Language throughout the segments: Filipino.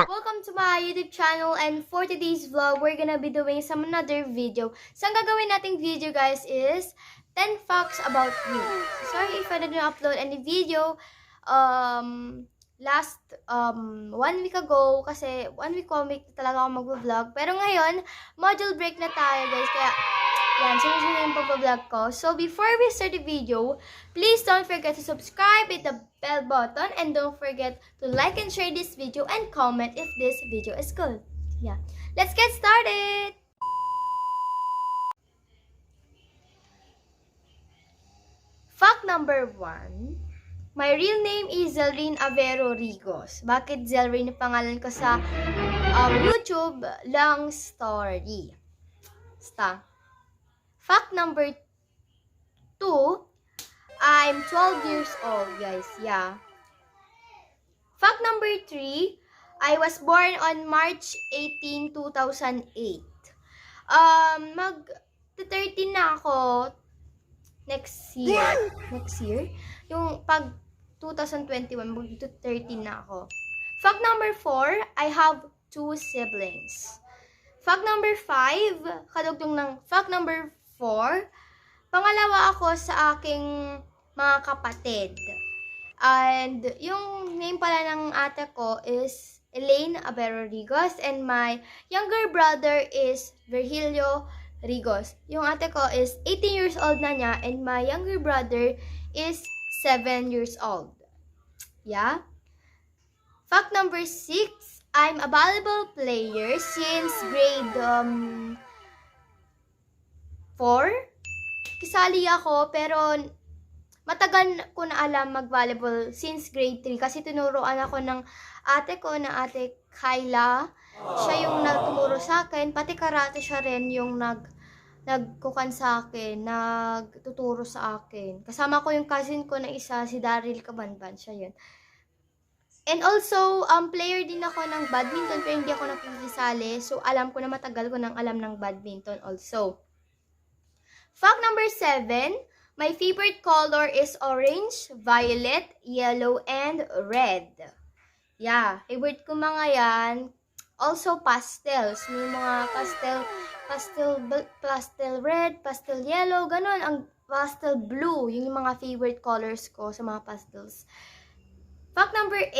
Welcome to my YouTube channel, and for today's vlog, we're gonna be doing another video. So, ang gagawin nating video, guys, is 10 facts about me. Sorry if I didn't upload any video last 1 week ago, kasi 1 week talaga ako mag-vlog. Pero ngayon, module break na tayo, guys, kaya yan, sunod-sunod yung pag-vlog ko. So, before we start the video, please don't forget to subscribe, hit the bell button, and don't forget to like and share this video and comment if this video is good. Yeah, let's get started! Fact number 1. My real name is Zelrine Avero Rigos. Bakit Zelrine yung pangalan ko sa YouTube? Long story. Fact number 2, I'm 12 years old, guys. Yeah. Fact number 3, I was born on March 18, 2008. Mag-13 na ako next year. Yung pag 2021, mag-13 na ako. Fact number 4, I have 2 siblings. Fact number 5, kadugtong ng fact number 4, pangalawa ako sa aking mga kapatid. And yung name pala ng ate ko is Elaine Avero Rigos, and my younger brother is Virgilio Rigos. Yung ate ko is 18 years old na niya, and my younger brother is 7 years old. Yeah? Fact number 6, I'm a volleyball player since grade 4. Kisali ako, pero matagal ko na alam mag-volleyball since grade 3 kasi tinuruan ako ng ate ko na ate Kyla. Siya yung nagtumuro sa akin, pati karate siya rin yung nagkukan sa akin, nagtuturo sa akin. Kasama ko yung cousin ko na isa, si Daryl Kabanban, siya yun. And also, player din ako ng badminton, pero hindi ako nakikisali. So, alam ko na matagal ko nang alam ng badminton also. Fact number 7, my favorite color is orange, violet, yellow, and red. Yeah, favorite ko mga yan. Also, pastels. May mga pastel red, pastel yellow, ganun. Ang pastel blue, yun yung mga favorite colors ko sa mga pastels. Fact number 8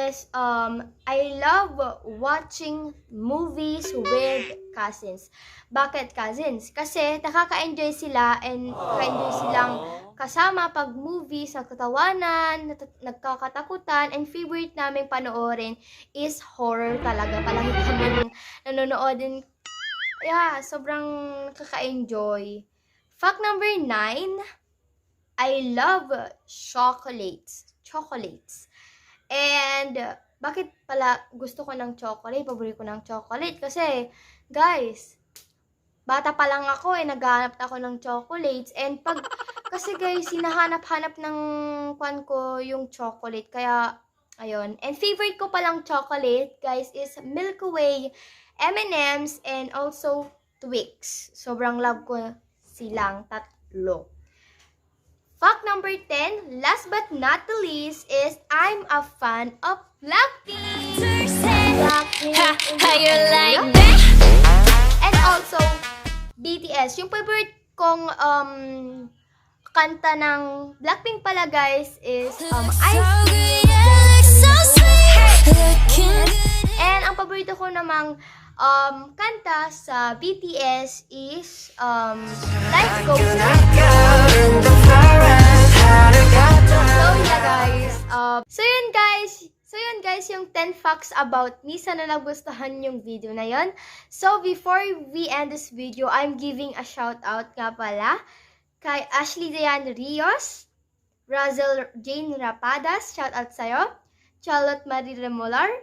is, I love watching movies with cousins. Bakit cousins? Kasi nakaka-enjoy sila and nakaka-enjoy silang kasama pag movies, nagkatawanan, nagkakatakutan, and favorite namin panoorin is horror talaga. Palagi kami nanonood din. Yeah, sobrang nakaka-enjoy. Fact number 9, I love chocolates. And bakit pala gusto ko ng chocolate? Paborito ko ng chocolate kasi, guys, bata pa lang ako naghahanap ako ng chocolates, and kasi guys, hinahanap-hanap ng kwan ko yung chocolate, kaya ayun. And favorite ko palang chocolate, guys, is Milky Way, M&M's, and also Twix. Sobrang love ko silang tatlo. Fact number 10, last but not the least, is I'm a fan of Blackpink. How you like that? And also, BTS. Yung favorite kong kanta ng Blackpink pala, guys, is And ang paborito ko namang kanta sa BTS is Life Goes On. So yun guys, yung 10 facts about me. Sana nagustuhan yung video na yon. So before we end this video, I'm giving a shout out nga pala kay Ashley Diane Rios, Razel Jane Rapadas, shout out sa'yo, Charlotte Marie Remolar,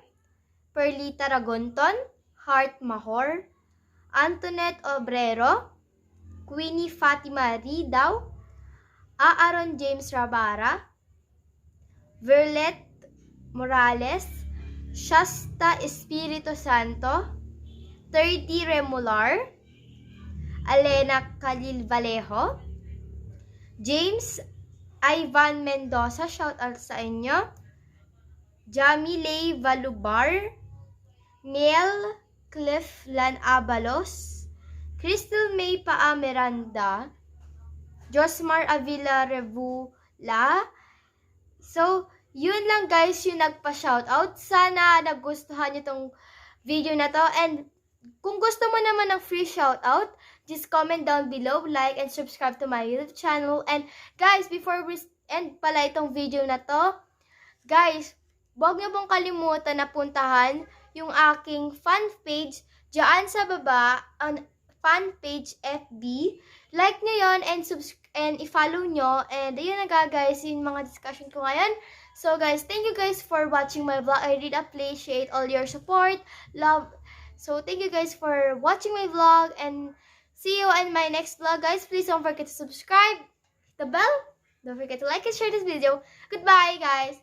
Perlita Ragonton, Heart Mahor, Antoinette Obrero, Queenie Fatima Ridaw, Aaron James Rabara, Verlet Morales, Shasta Espiritu Santo, 30 Remolar, Alena Khalil Vallejo, James Ivan Mendoza, shout out sa inyo, Jamilay Valubar, Neil Cliflan Abalos, Crystal May Paa Miranda, Josmar Avila Revula. So, yun lang guys yung nagpa-shoutout. Sana nagustuhan nyo tong video na to. And kung gusto mo naman ng free shoutout, just comment down below, like, and subscribe to my YouTube channel. And guys, before we end pala itong video na to, guys, huwag niyo pong kalimutan na puntahan yung aking fan page dyan sa baba, on fan page FB. Like nyo yun and i-follow nyo. And ayun na guys, yung mga discussion ko ngayon. So guys, thank you guys for watching my vlog. I really appreciate all your support, love. So thank you guys for watching my vlog and see you in my next vlog guys. Please don't forget to subscribe, hit the bell. Don't forget to like and share this video. Goodbye guys.